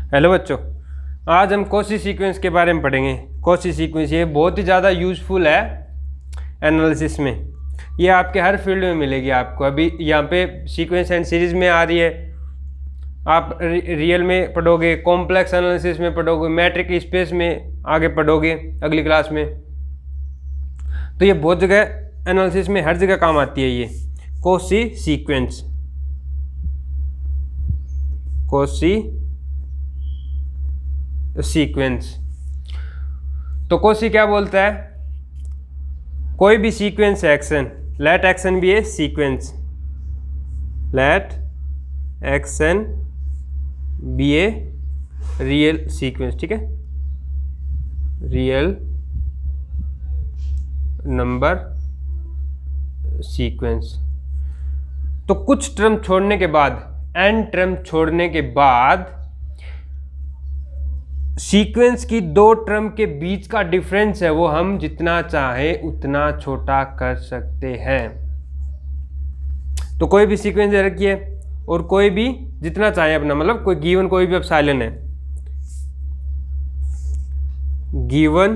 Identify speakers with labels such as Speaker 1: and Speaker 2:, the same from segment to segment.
Speaker 1: Hello बच्चों, आज हम कॉची सीक्वेंस के बारे में पढ़ेंगे। कॉची सीक्वेंस ये बहुत ही ज़्यादा यूज़फुल है एनालिसिस में। ये आपके हर फील्ड में मिलेगी आपको। अभी यहाँ पे सीक्वेंस एंड सीरीज में आ रही है, आप रियल में पढ़ोगे, कॉम्प्लेक्स एनालिसिस में पढ़ोगे, मैट्रिक स्पेस में आगे पढ़ोगे अगली क्लास में। तो ये बहुत जगह एनालिसिस में हर जगह काम आती है ये कॉची सीक्वेंस। कॉची सीक्वेंस तो कॉची क्या बोलता है? कोई भी sequence x n, let x n be a sequence, let x n be a real sequence, ठीक है, रियल नंबर सीक्वेंस। तो कुछ टर्म छोड़ने के बाद, एन टर्म छोड़ने के बाद सीक्वेंस की दो टर्म के बीच का डिफरेंस है वो हम जितना चाहें उतना छोटा कर सकते हैं। तो कोई भी सीक्वेंस दे रखी है और कोई भी जितना चाहे अपना, मतलब कोई गिवन कोई भी एप्सिलॉन है, गिवन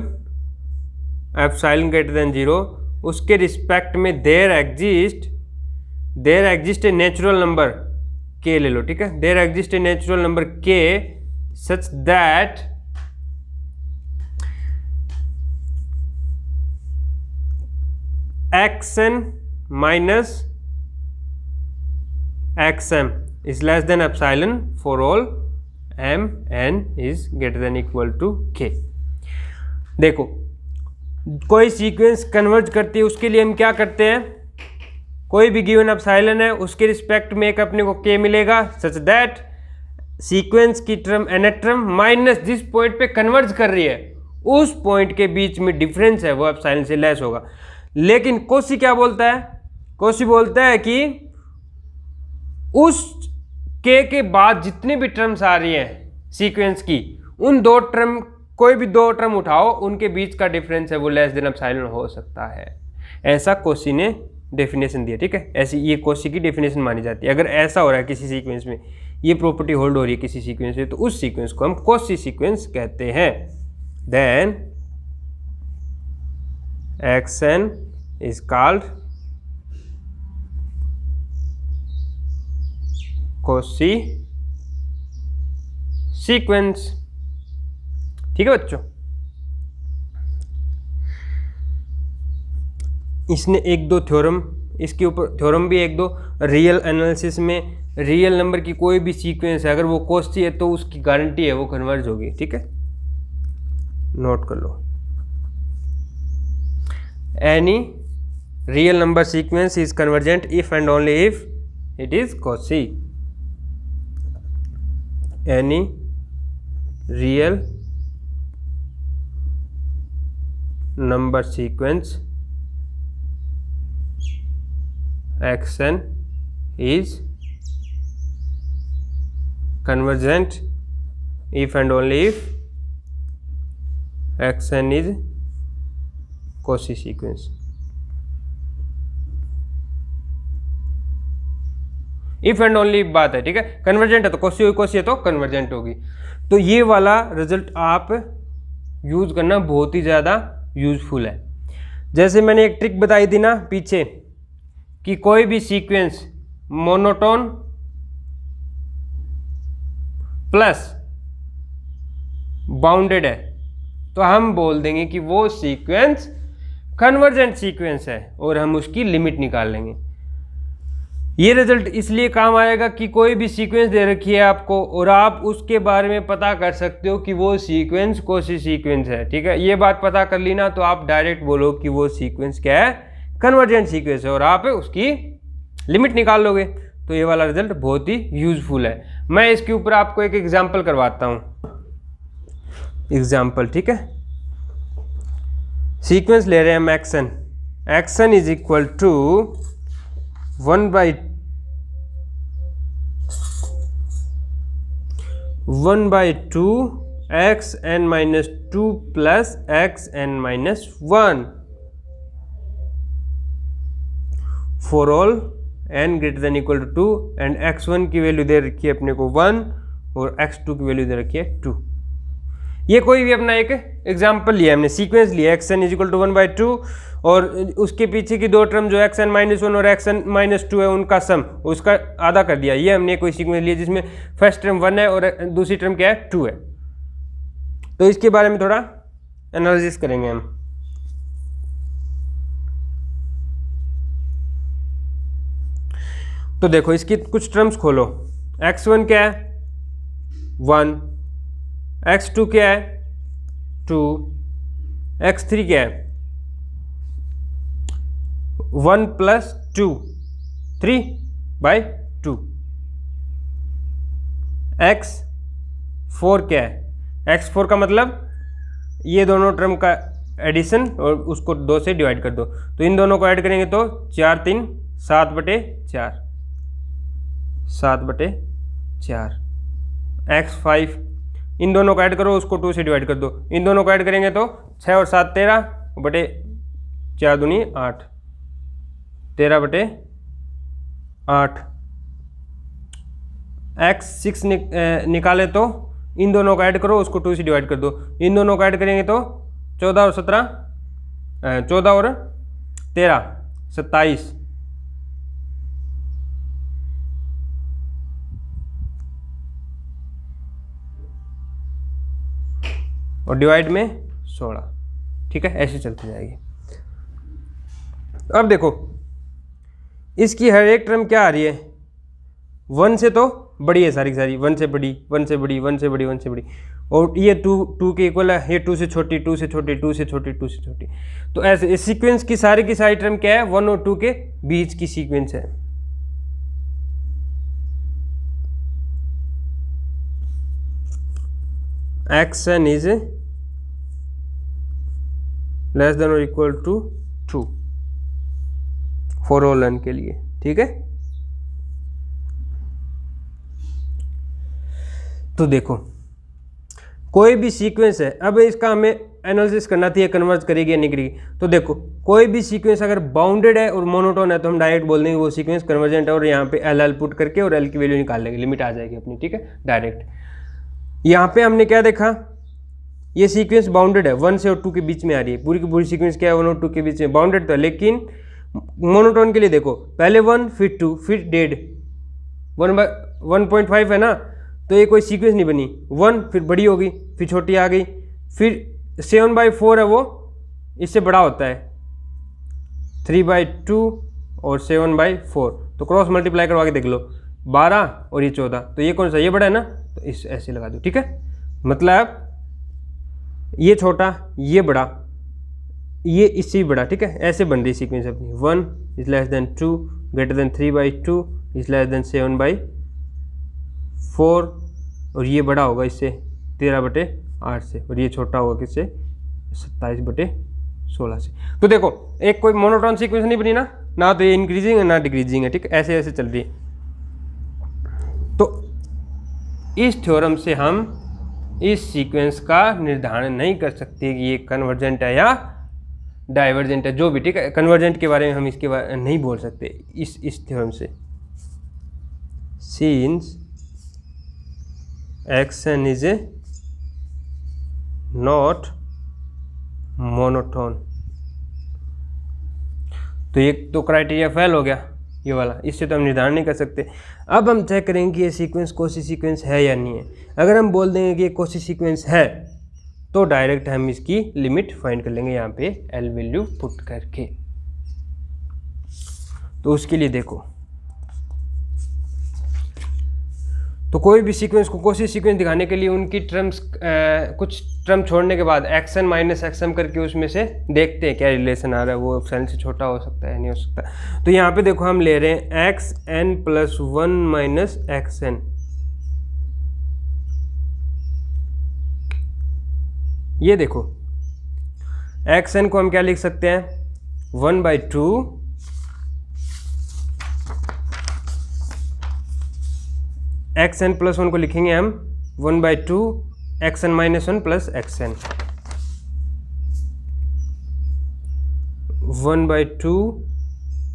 Speaker 1: एप्सिलॉन ग्रेटर देन 0, उसके रिस्पेक्ट में there exist a natural number k ले लो, ठीक है, there exist a natural number k such that xn minus xm is less than epsilon for all m n is greater than equal to k। देखो, कोई sequence converge करती है, उसके लिए हम क्या करते हैं? कोई भी गिवन एप्सिलॉन है उसके रिस्पेक्ट में एक अपने को k मिलेगा, सच दैट सीक्वेंस की टर्म एन टर्म माइनस जिस पॉइंट पे कन्वर्ज कर रही है उस पॉइंट के बीच में डिफरेंस है वो एप्सिलॉन से लेस होगा। लेकिन कॉची क्या बोलता है? कॉची बोलता है कि उस के बाद जितने भी टर्म्स आ रही हैं सीक्वेंस की, उन दो टर्म, कोई भी दो टर्म उठाओ, उनके बीच का डिफरेंस है वो लेस देन एप्सिलॉन हो सकता है। ऐसा कॉची ने डेफिनेशन दिया, ठीक है, ऐसी ये कॉची की डेफिनेशन मानी जाती है। अगर ऐसा हो रहा है किसी सीक्वेंस में, ये प्रॉपर्टी होल्ड हो रही है किसी सीक्वेंस में, तो उस सीक्वेंस को हम कॉची सीक्वेंस कहते हैं। Then x n is called Cauchy sequence, ठीक है बच्चों। इसने एक दो थ्योरम, इसके ऊपर थ्योरम भी एक दो, रियल एनालिसिस में रियल नंबर की कोई भी सीक्वेंस है अगर वो कॉची है तो उसकी गारंटी है वो कन्वर्ज होगी, ठीक है, नोट कर लो। Any real number sequence is convergent if and only if it is Cauchy. Any real number sequence action is convergent if and only if xn is Cauchy sequence। If and only बात है, ठीक है, convergent है तो Cauchy होगी, Cauchy है तो convergent होगी। तो ये वाला रिजल्ट आप यूज करना बहुत ही ज़्यादा यूजफुल है। जैसे मैंने एक ट्रिक बताई थी ना पीछे कि कोई भी सीक्वेंस मोनोटोन प्लस बाउंडेड है तो हम बोल देंगे कि वो सीक्वेंस कन्वर्जेंट सीक्वेंस है और हम उसकी लिमिट निकाल लेंगे। ये रिजल्ट इसलिए काम आएगा कि कोई भी सीक्वेंस दे रखी है आपको और आप उसके बारे में पता कर सकते हो कि वो सीक्वेंस कौन सी सीक्वेंस है, ठीक है। ये बात पता कर ली ना तो आप डायरेक्ट बोलो कि वो सीक्वेंस क्या है, कन्वर्जेंट सीक्वेंस है, और आप उसकी लिमिट निकाल लोगे। तो ये वाला रिजल्ट बहुत ही यूजफुल है। मैं इसके ऊपर आपको एक एग्जाम्पल करवाता हूँ, एग्जाम्पल, ठीक है। सीक्वेंस ले रहे हैं हम x n, x n is equal to 1/2 xn-2 plus xn-1 for all n greater than equal to 2 and x1 की वैल्यू दे रखी है अपने को 1 और x2 की वैल्यू दे रखी है 2। ये कोई भी अपना एक एग्जाम्पल लिया हमने, सीक्वेंस लिया xn इजिकल टू 1/2 और उसके पीछे की दो टर्म जो xn-1 और xn-2 है उनका सम, उसका आधा कर दिया। ये हमने कोई सीक्वेंस लिया जिसमें फर्स्ट टर्म 1 है और दूसरी टर्म क्या है 2 है। तो इसके बारे में थोड़ा एनालिसिस करेंगे हम। तो देखो इसकी कुछ टर्म्स खोलो। x1 क्या है 1, x2 क्या है 2, x3 क्या है 1 + 2 3/2, x4 क्या है, x4 का मतलब ये दोनों टर्म का एडिशन और उसको 2 से डिवाइड कर दो, तो इन दोनों को ऐड करेंगे तो 4 3 7/4, 7/4। x5 इन दोनों को ऐड करो, उसको 2 से डिवाइड कर दो, इन दोनों को ऐड करेंगे तो 6 और 7 13/4 दूनी 8, 13/8। x6 निकाले तो इन दोनों को ऐड करो, उसको 2 से डिवाइड कर दो, इन दोनों को ऐड करेंगे तो 14 और 13 27, और डिवाइड में 16। ठीक है, ऐसे चलती जाएगी। अब देखो इसकी हर एक टर्म क्या आ रही है, 1 से तो बड़ी है सारी की सारी, 1 से बड़ी 1 से बड़ी 1 से बड़ी 1 से बड़ी, और ये 2 के इक्वल है, ये 2 से छोटी 2 से छोटी 2 से छोटी 2 से छोटी। तो ऐसे इस सीक्वेंस की सारी टर्म क्या है, 1 और 2 के बीच की सीक्वेंस है। xn इज लेस देन और equal to 2 for all n के लिए। ठीक है, तो देखो कोई भी सीक्वेंस है, अब इसका हमें एनालिसिस करना था ये कन्वर्ज करेगी या नहीं करेगी। तो देखो कोई भी सीक्वेंस अगर बाउंडेड है और मोनोटोन है तो हम डायरेक्ट बोल देंगे वो सीक्वेंस कन्वर्जेंट है, और यहाँ पे एल पुट करके और एल की वैल्यू निकाल लेंगे, लिमिट आ जाएगी अपनी। ठीक है, डायरेक्ट। यहाँ पे हमने क्या देखा, ये सीक्वेंस बाउंडेड है, 1 से और 2 के बीच में आ रही है, पूरी की पूरी सीक्वेंस क्या है 1 और 2 के बीच में बाउंडेड तो है। लेकिन मोनोटोन के लिए देखो पहले 1 फिर 2 फिर डेड, 1/1.5 है ना, तो ये कोई सीक्वेंस नहीं बनी। 1 फिर बड़ी हो गई, फिर छोटी आ गई, फिर 7/4 है वो इससे बड़ा होता है 3/2 और 7/4, तो क्रॉस मल्टीप्लाई करवा के देख लो 12 और ये 14, तो ये कौन सा, ये बड़ा है ना, तो इस ऐसे लगा दो। ठीक है, मतलब ये छोटा ये बड़ा ये इससे भी बड़ा। ठीक है, ऐसे बन रही सीक्वेंस अपनी। 1 is less then 2 greater than 3/2 is less then 7/4, और ये बड़ा होगा इससे 13/8 से, और ये छोटा होगा किससे 27/16 से। तो देखो एक कोई मोनोटोन सीक्वेंस नहीं बनी ना तो ये इंक्रीजिंग है ना डिक्रीजिंग है। ठीक, ऐसे ऐसे चल रही है। तो इस थ्योरम से हम इस सीक्वेंस का निर्धारण नहीं कर सकते कि ये कन्वर्जेंट है या डाइवर्जेंट है, जो भी। ठीक है, कन्वर्जेंट के बारे में हम इसके बारे नहीं बोल सकते इस थ्योरम से। Since xn is not monotone, तो ये तो क्राइटेरिया फेल हो गया ये वाला, इससे तो हम निर्धारण नहीं कर सकते। अब हम चेक करेंगे कि ये सीक्वेंस कौशी सीक्वेंस है या नहीं है। अगर हम बोल देंगे कि ये कौशी सीक्वेंस है तो डायरेक्ट हम इसकी लिमिट फाइंड कर लेंगे यहाँ पे एल वैल्यू पुट करके। तो उसके लिए देखो, तो कोई भी सीक्वेंस को कौशी सीक्वेंस दिखाने के लिए उनकी टर्म्स कुछ टर्म छोड़ने के बाद xn माइनस xm करके उसमें से देखते हैं क्या रिलेशन आ रहा है, वो एप्सिलॉन से छोटा हो सकता है नहीं हो सकता। तो यहाँ पे देखो हम ले रहे हैं xn + 1 माइनस xn, ये देखो xn को हम क्या लिख सकते हैं 1/2 xn + 1 को लिखेंगे हम 1/2 xn - 1 + xn, 1/2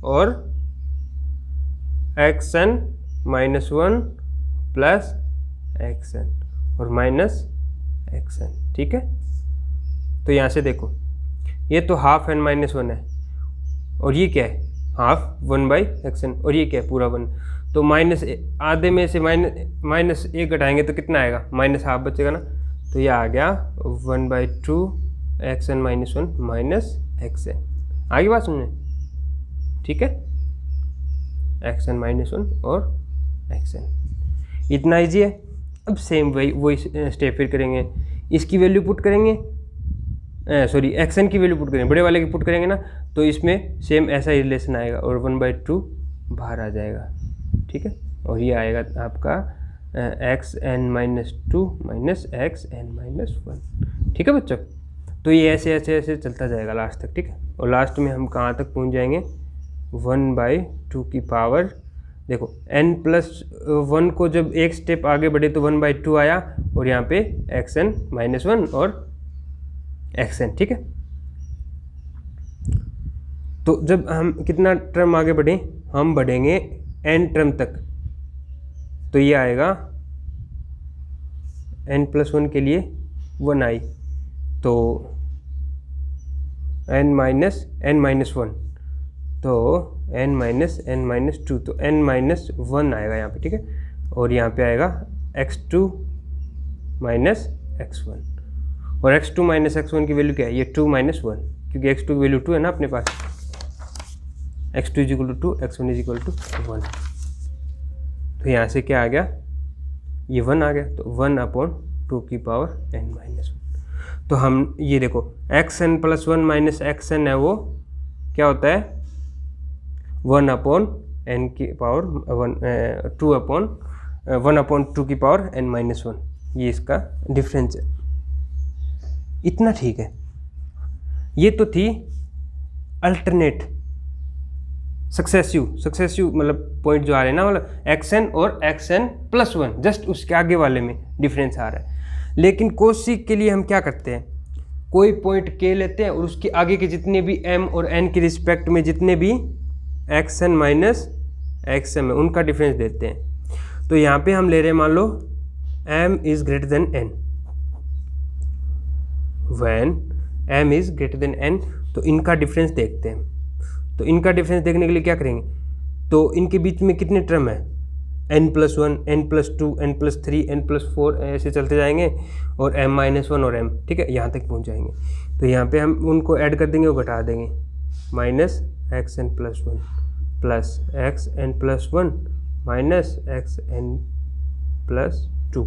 Speaker 1: और xn - 1 + एक्स एन और माइनस एक्स एन। ठीक है, तो यहाँ से देखो ये तो हाफ एन माइनस वन है और ये क्या है half one by x n और ये क्या है पूरा वन। तो माइनस आधे में से माइनस एक घटाएंगे तो कितना आएगा, माइनस हाफ बचेगा ना। तो ये आ गया 1/2 x n minus one minus x n. आगे बात सुनने, ठीक है, एक्स एन माइनस वन और एक्स एन। इतना ईजी है। अब सेम वही स्टेप फिर करेंगे, इसकी वैल्यू पुट करेंगे, सॉरी एक्स एन की वैल्यू पुट करेंगे, बड़े वाले की पुट करेंगे ना, तो इसमें सेम ऐसा ही रिलेशन आएगा और 1/2 बाहर आ जाएगा। ठीक है, और ये आएगा आपका x n minus two minus x n minus one. ठीक है बच्चों, तो ये ऐसे ऐसे ऐसे चलता जाएगा लास्ट तक। ठीक है, और लास्ट में हम कहाँ तक पहुँच जाएंगे, 1/2 की पावर, देखो n+1 को जब एक स्टेप आगे बढ़े तो 1/2 आया और यहाँ पे एक्स एन माइनस वन और एक्स एन। ठीक है, तो जब हम कितना टर्म आगे बढ़े, हम बढ़ेंगे n टर्म तक, तो ये आएगा n+1 के लिए 1 आई, तो n-1, तो n-2, तो n-1 आएगा यहाँ पे। ठीक है, और यहाँ पे आएगा x2 माइनस x1, और x2 माइनस x1 की वैल्यू क्या है, ये 2 माइनस 1, क्योंकि x2 की वैल्यू 2 है ना अपने पास, x2 is equal to 2, x1 is equal to 1। तो यहाँ से क्या आ गया, ये 1 आ गया, तो 1/2 की पावर n-1। तो हम ये देखो xn+1 माइनस xn है, वो क्या होता है 1/n की पावर 1/2 की पावर n-1, ये इसका डिफरेंस है। इतना ठीक है। ये तो थी अल्टरनेट सक्सेसिव मतलब पॉइंट जो आ रहे हैं ना, मतलब xn और xn+1, जस्ट उसके आगे वाले में डिफरेंस आ रहा है। लेकिन कोशिक के लिए हम क्या करते हैं, कोई पॉइंट k लेते हैं और उसके आगे के जितने भी m और n के रिस्पेक्ट में जितने भी xn माइनस xm है उनका डिफरेंस देते हैं। तो यहाँ पे हम ले रहे हैं, मान लो m is greater than n, when m is greater than n, तो इनका डिफरेंस देखते हैं। तो इनका डिफरेंस देखने के लिए क्या करेंगे, तो इनके बीच में कितने टर्म है, n+1, n+2, n+3, n+4 ऐसे चलते जाएंगे, और m-1 और m। ठीक है, यहाँ तक पहुँच जाएंगे। तो यहाँ पे हम उनको ऐड कर देंगे और घटा देंगे, minus xn+1 plus xn+1 minus xn+2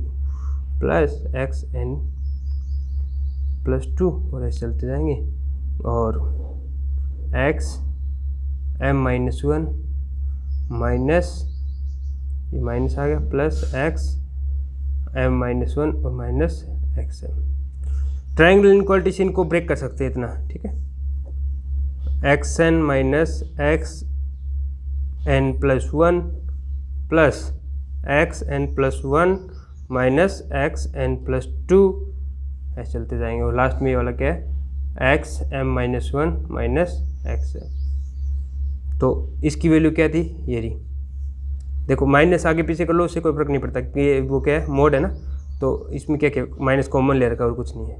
Speaker 1: plus xn+2, और ऐसे चलते जाएंगे, और xm-1 माइनस, ये माइनस आ गया, प्लस xm-1 और माइनस xm। ट्रायंगल इनइक्वालिटी से इनको ब्रेक कर सकते हैं इतना। ठीक है, xn minus xn+1 plus xn+1 minus xn+2, ऐसे चलते जाएंगे, और लास्ट में ये वाला क्या है, xm-1 माइनस xm। तो इसकी वैल्यू क्या थी, ये रही। देखो माइनस आगे पीछे कर लो, उससे कोई फर्क नहीं पड़ता, कि वो क्या है मोड है ना, तो इसमें क्या क्या माइनस कॉमन ले रखा है और कुछ नहीं है।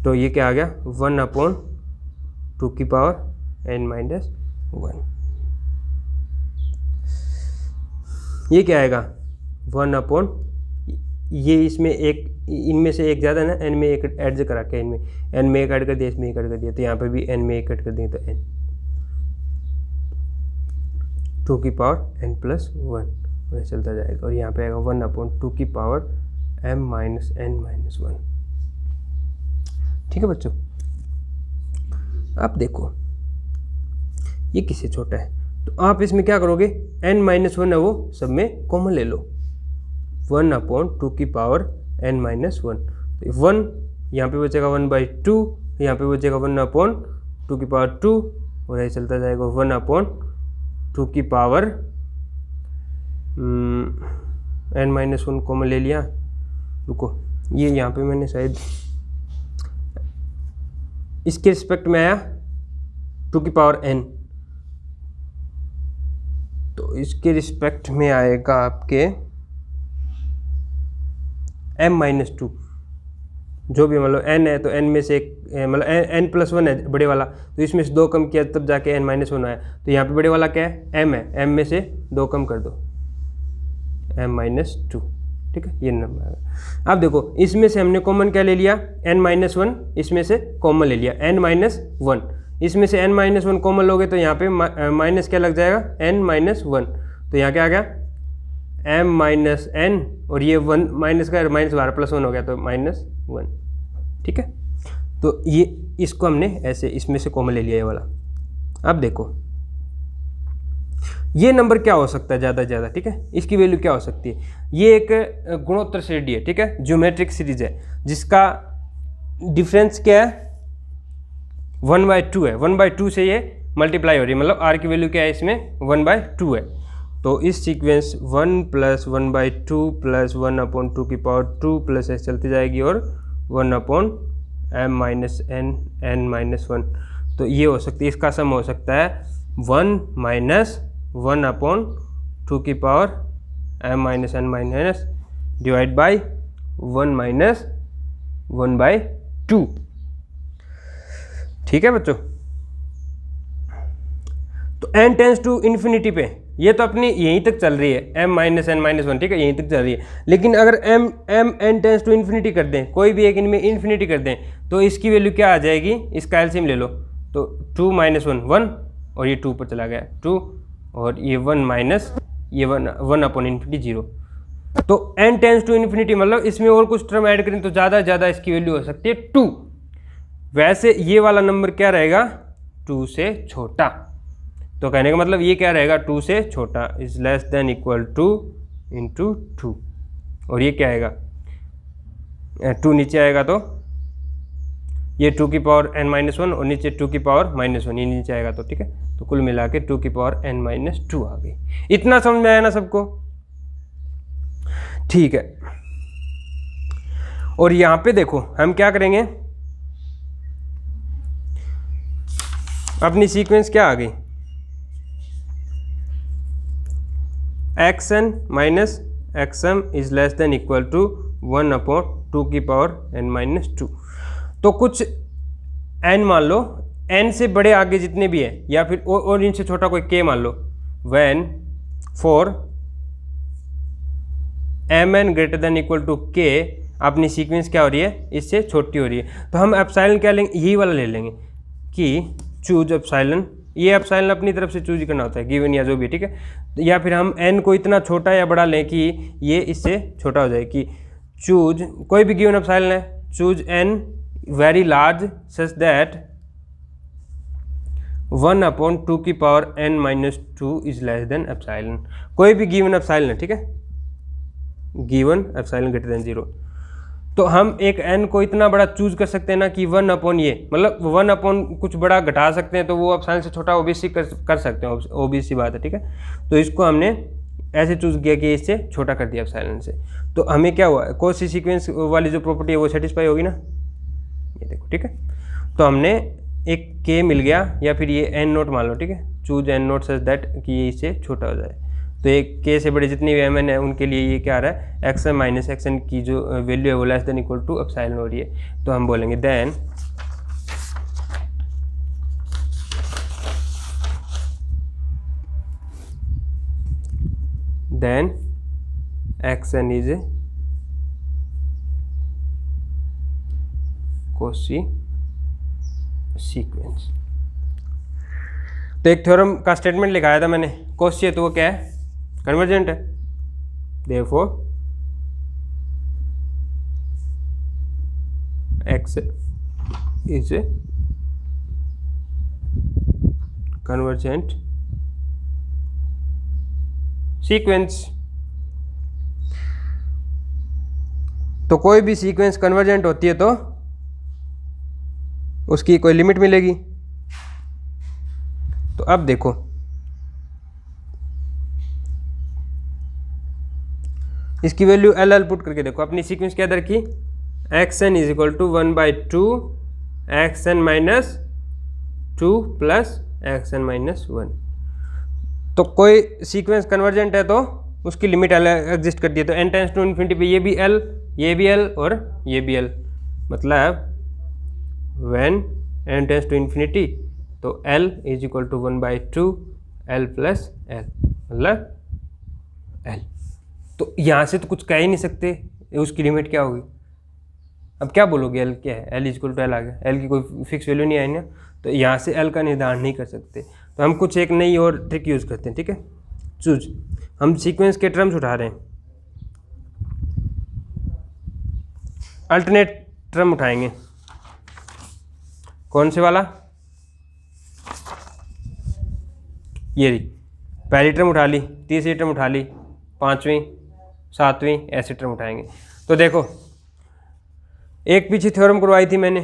Speaker 1: तो ये क्या आ गया, 1/2 की पावर n-1। ये क्या आएगा 1/, ये इसमें एक, इनमें से एक ज़्यादा है ना, n में एक ऐड करा के, इनमें n में एक ऐड कर दिया, इसमें एक ऐड कर दिया, तो यहाँ पे भी n में एक ऐड कर देंगे, तो n2 की पावर n+1 और चलता जाएगा, और यहाँ पे आएगा 1/2 की पावर m-n-1। ठीक है बच्चों, आप देखो ये किससे छोटा है, तो आप इसमें क्या करोगे, n-1 है वो सब में कॉमन ले लो, 1/2 की पावर n-1, तो 1 यहाँ पे बचेगा 1/2, यहाँ पे बचेगा 1/2 की पावर 2, और ऐसे चलता जाएगा 1/2 की पावर n-1 कॉमन ले लिया। रुको, ये यहाँ पे मैंने शायद इसके रिस्पेक्ट में आया 2 की पावर n, तो इसके रिस्पेक्ट में आएगा आपके m-2, जो भी मतलब n है तो n में से एक मतलब n+1 है बड़े वाला, तो इसमें से 2 कम किया तब जाके n-1 आया। तो यहाँ पे बड़े वाला क्या है, m है, m में से 2 कम कर दो, m-2, ठीक है, ये नंबर है। अब देखो इसमें से हमने कॉमन क्या ले लिया, n-1, इसमें से कॉमन ले लिया n-1, इसमें से n-1 कॉमन लोगे तो यहाँ पे माइनस क्या लग जाएगा, n-1, तो यहाँ क्या आ गया m-n, और ये 1 माइनस का -12+1 हो गया तो -1, ठीक है। तो ये इसको हमने ऐसे इसमें से कॉमन ले लिया ये वाला। अब देखो ये नंबर क्या हो सकता है ज़्यादा से ज़्यादा, ठीक है, इसकी वैल्यू क्या हो सकती है, ये एक गुणोत्तर श्रेणी है, ठीक है, ज्योमेट्रिक सीरीज है जिसका डिफरेंस क्या है 1/2 है, 1/2 से ये मल्टीप्लाई हो रही है, मतलब r की वैल्यू क्या है इसमें 1/2 है। तो इस सीक्वेंस 1 + 1/2 + 1/2 की पावर 2 + s चलती जाएगी और 1/m-n(n-1), तो ये हो सकती है, इसका सम हो सकता है 1 - 1/2 की पावर m-n- डिवाइड बाई 1 - 1/2, ठीक है बच्चों। तो n टेंस टू इन्फिनिटी पे ये तो अपनी यहीं तक चल रही है m-n-1, ठीक है, यहीं तक चल रही है। लेकिन अगर n टेंस टू इन्फिनिटी कर दें, कोई भी एक इनमें इन्फिनिटी कर दें, तो इसकी वैल्यू क्या आ जाएगी, इसका एलसीएम ले लो, तो 2 - 1 1, और ये 2 पर चला गया 2, और ये 1 माइनस ये 1/∞ 0। तो n टेंस टू इन्फिनिटी मतलब इसमें और कुछ टर्म ऐड करें तो ज़्यादा से ज़्यादा इसकी वैल्यू हो सकती है 2। वैसे ये वाला नंबर क्या रहेगा, 2 से छोटा। तो कहने का मतलब ये क्या रहेगा, 2 से छोटा, is less than equal two into 2, और ये क्या आएगा 2 नीचे आएगा तो ये 2 की पावर n-1 और नीचे 2 की पावर -1, ये नीचे आएगा तो ठीक है। तो कुल मिला के 2 की पावर n-2 आ गई। इतना समझ में आया ना सबको, ठीक है। और यहाँ पे देखो हम क्या करेंगे, अपनी सीक्वेंस क्या आ गई, xn माइनस xm is less than equal to 1/2 की पावर n-2। तो कुछ n मान लो, n से बड़े आगे जितने भी है, या फिर और इनसे छोटा कोई k मान लो, when for mn greater than equal to k अपनी सीक्वेंस क्या हो रही है, इससे छोटी हो रही है। तो हम एप्सिलॉन क्या लेंगे, यही वाला ले लेंगे कि चूज एप्सिलॉन, ये एप्सिलॉन अपनी तरफ से चूज करना होता है गिवन या जो भी, ठीक है। या फिर हम n को इतना छोटा या बड़ा लें कि ये इससे छोटा हो जाए, कि चूज कोई भी गिवन एप्सिलॉन है, choose n very large such that 1/2 की power n-2 is less then epsilon. कोई भी गिवन एप्सिलॉन है, ठीक है, गिवन एप्सिलॉन ग्रेटर देन 0। तो हम एक n को इतना बड़ा चूज कर सकते हैं ना कि 1/, ये मतलब 1/ कुछ बड़ा घटा सकते हैं, तो वो एप्सिलॉन से छोटा ओबीसी कर सकते हैं, ओबीसी बात है, ठीक है। तो इसको हमने ऐसे चूज किया कि इससे छोटा कर दिया एप्सिलॉन से। तो हमें क्या हुआ, कॉची सीक्वेंस वाली जो प्रॉपर्टी है वो सेटिस्फाई होगी ना, ये देखो, ठीक है। तो हमने एक k मिल गया, या फिर ये n0 मान लो, ठीक है, चूज n0 सच दैट कि ये इससे छोटा हो जाए। तो एक k से बड़े जितनी भी mn है उनके लिए ये क्या आ रहा है, xm माइनस xn की जो वैल्यू है वो less than equal to epsilon हो रही है। तो हम बोलेंगे then xn is a Cauchy sequence. तो एक थ्योरम का स्टेटमेंट लिखाया था मैंने, कॉची है तो वो क्या है, कन्वर्जेंट है, therefore x is a convergent sequence. तो कोई भी सीक्वेंस कन्वर्जेंट होती है तो उसकी कोई लिमिट मिलेगी। तो अब देखो इसकी वैल्यू एल पुट करके देखो, अपनी सीक्वेंस क्या रखी, xn is equal to 1/2 xn-2 plus xn-1। तो कोई सीक्वेंस कन्वर्जेंट है तो उसकी लिमिट अलग एग्जिस्ट करती है। तो n टेंस टू इन्फिनिटी पे ये भी L, ये भी L और ये भी L, मतलब when n tends to infinity तो L is equal to 1/2 L plus L, मतलब L। तो यहाँ से तो कुछ कह ही नहीं सकते, उसकी लिमिट क्या होगी। अब क्या बोलोगे, L क्या है, L is equal to L आ गया, L की कोई फिक्स वैल्यू नहीं आई ना, तो यहाँ से L का निर्धारण नहीं कर सकते। तो हम कुछ एक नई और ट्रिक यूज़ करते हैं, ठीक है। चूज, हम सीक्वेंस के टर्म्स उठा रहे हैं, अल्टरनेट टर्म उठाएंगे। कौन से वाला, ये रही पहली टर्म उठा ली, तीसरी टर्म उठा ली, पांचवीं, सातवीं, ऐसे टर्म उठाएंगे। तो देखो एक पीछे थ्योरम करवाई थी मैंने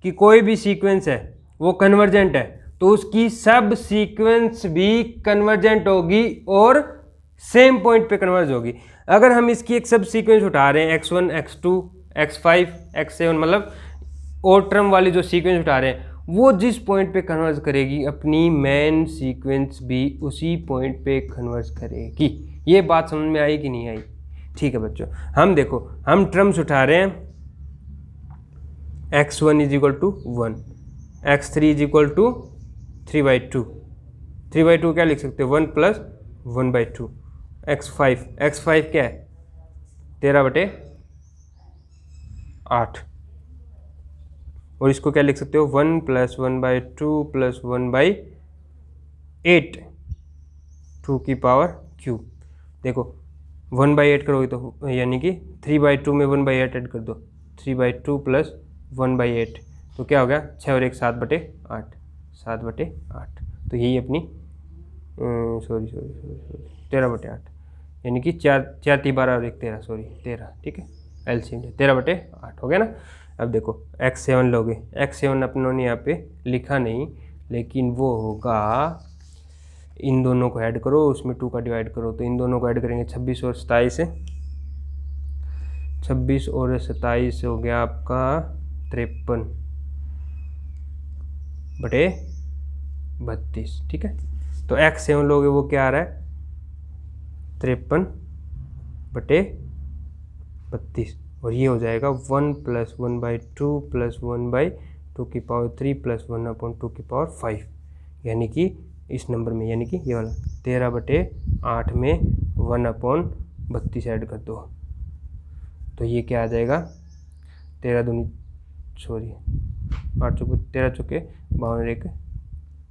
Speaker 1: कि कोई भी सीक्वेंस है वो कन्वर्जेंट है तो उसकी सब सीक्वेंस भी कन्वर्जेंट होगी और सेम पॉइंट पे कन्वर्ज होगी। अगर हम इसकी एक सब सीक्वेंस उठा रहे हैं x1, x2, x5, x7, मतलब और टर्म वाली जो सीक्वेंस उठा रहे हैं वो जिस पॉइंट पे कन्वर्ज करेगी अपनी मेन सीक्वेंस भी उसी पॉइंट पे कन्वर्ज करेगी। ये बात समझ में आई कि नहीं आई, ठीक है बच्चों। हम देखो हम टर्म्स उठा रहे हैं, x1 is equal to 1, x3 is equal to 3/2, 3/2 क्या लिख सकते हो 1 प्लस 1/2, x5 क्या है 13/8, और इसको क्या लिख सकते हो 1 प्लस 1/2 प्लस 1/8 2 की पावर क्यूब। देखो 1/8 करोगे तो यानी कि 3/2 में 1/8 ऐड कर दो, 3/2 प्लस 1/8 तो क्या हो गया 6 और 1 7/8, 7/8। तो यही अपनी 13/8, यानी कि 4 12 और 1 13, 13, ठीक है, एलसीएम 13/8 हो गया ना। अब देखो x7 लोगे, x7 अपनों ने यहाँ पे लिखा नहीं, लेकिन वो होगा, इन दोनों को ऐड करो, उसमें 2 का डिवाइड करो, तो इन दोनों को ऐड करेंगे 26 और 27 है, 26 और 27 हो गया आपका 53/32, ठीक है। तो x7 लोगे वो क्या आ रहा है 53/32, और ये हो जाएगा 1 प्लस 1/2 प्लस 1/2 की पावर 3 प्लस 1/2 की पावर 5, यानी कि इस नंबर में, यानी कि ये वाला 13/8 में 1/32 ऐड कर दो, तो ये क्या आ जाएगा 8 चौके 13 चौके 52 1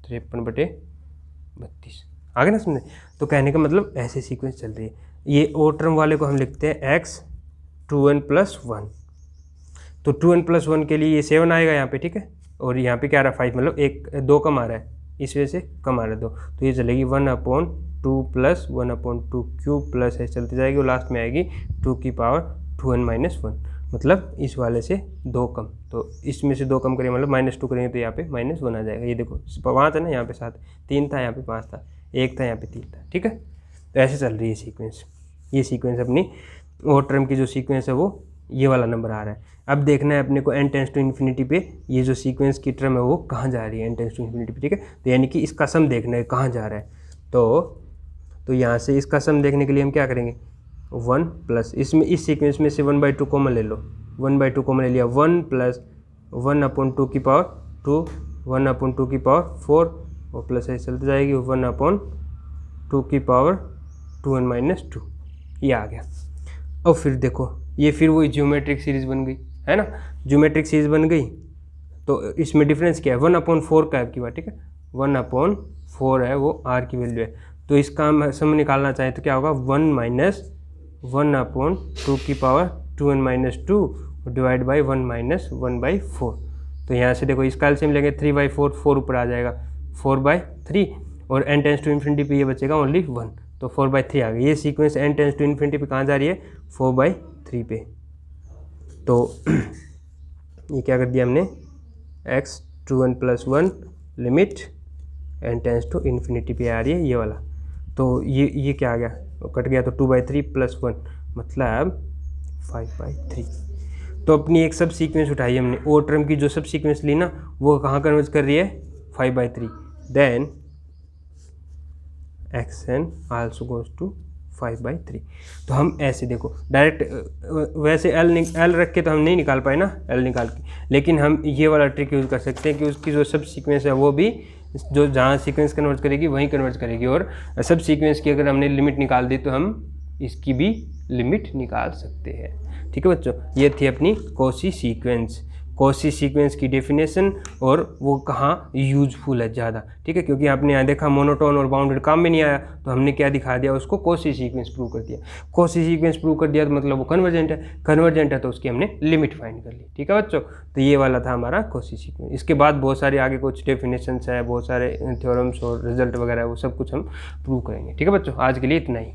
Speaker 1: 53/32 आगे ना समझे। तो कहने का मतलब ऐसे सीक्वेंस चल रही है। ये ओ टर्म वाले को हम लिखते हैं x 2n + 1, तो 2n + 1 के लिए ये 7 आएगा यहाँ पे, ठीक है, और यहाँ पे क्या आ रहा है 5, मतलब 2 कम आ रहा है, इस वजह से कम आ रहा है 2, तो ये चलेगी 1/2 प्लस 1/2 क्यूब प्लस ऐसे चलती जाएगी और लास्ट में आएगी 2 की पावर 2n - 1, मतलब इस वाले से 2 कम, तो इसमें से 2 कम करेंगे मतलब -2 करेंगे तो यहाँ पे -1 आ जाएगा। ये देखो 5 है ना, यहाँ पे 7, 3 था, यहाँ पे 5 था, 1 था, यहाँ पे 3 था, ठीक है। तो ऐसे चल रही है सीक्वेंस। ये सीक्वेंस अपनी और टर्म की जो सीक्वेंस है वो ये वाला नंबर आ रहा है। अब देखना है अपने को n टेंस टू इन्फिनिटी पे ये जो सीक्वेंस की टर्म है वो कहाँ जा रही है n टेंस टू इन्फिनिटी पे, ठीक है। तो यानी कि इसका सम देखना है कहाँ जा रहा है। तो यहाँ से इसका सम देखने के लिए हम क्या करेंगे 1 प्लस, इसमें इस सीक्वेंस में से 1/2 कॉमन ले लो, 1/2 कॉमन ले लिया, 1 प्लस 1/2 की पावर 2, 1/2 की पावर 4 और प्लस ऐसे चलती जाएगी 1/2 की पावर 2n - 2, ये आ गया। और फिर देखो ये फिर वही ज्योमेट्रिक सीरीज बन गई है ना, ज्योमेट्रिक सीरीज बन गई। तो इसमें डिफरेंस क्या है 1/4 का है आपकी बात, ठीक है, 1/4 है वो r की वैल्यू है। तो इसका हम सम निकालना चाहें तो क्या होगा 1 - 1/2 की पावर 2n - 2 डिवाइड बाई 1 - 1/4। तो यहाँ से देखो इसका एलसीएम लेंगे 3/4, 4 ऊपर आ जाएगा 4/3, और n टेंस टू इन्फिनिटी पे ये बचेगा ओनली 1, तो 4/3 आ गई। ये sequence n tends to infinity पे कहाँ जा रही है 4/3 पे। तो ये क्या कर दिया हमने x 2n + 1 limit n tends to infinity पे आ रही है ये वाला। तो ये क्या आ गया कट गया, तो 2/3 + 1 मतलब 5/3। तो अपनी एक सब सीक्वेंस उठाई हमने, ओ टर्म की जो सब सीक्वेंस ली ना वो कहाँ कन्वर्ज कर रही है 5/3, then xn also goes to 5/3। तो हम ऐसे देखो डायरेक्ट वैसे एल रख के तो हम नहीं निकाल पाए ना, एल निकाल के, लेकिन हम ये वाला ट्रिक यूज़ कर सकते हैं कि उसकी जो सब सीक्वेंस है वो भी जो जहाँ सीक्वेंस कन्वर्ट करेगी वहीं कन्वर्ट करेगी, और सब सीक्वेंस की अगर हमने लिमिट निकाल दी तो हम इसकी भी लिमिट निकाल सकते हैं। ठीक है बच्चों, ये थी अपनी कॉची सीक्वेंस, कॉची सीक्वेंस की डेफिनेशन और वो कहाँ यूजफुल है ज़्यादा। ठीक है, क्योंकि आपने यहाँ देखा मोनोटोन और बाउंडेड काम में नहीं आया, तो हमने क्या दिखा दिया उसको, कॉची सीक्वेंस प्रूव कर दिया। कॉची सीक्वेंस प्रूव कर दिया तो मतलब वो कन्वर्जेंट है, कन्वर्जेंट है तो उसकी हमने लिमिट फाइंड कर ली। ठीक है बच्चों, तो ये वाला था हमारा कॉची सीक्वेंस। इसके बाद बहुत सारे आगे कुछ डेफिनेशंस है, बहुत सारे थ्योरम्स और रिजल्ट वगैरह वो सब कुछ हम प्रूव करेंगे। ठीक है बच्चों, आज के लिए इतना ही।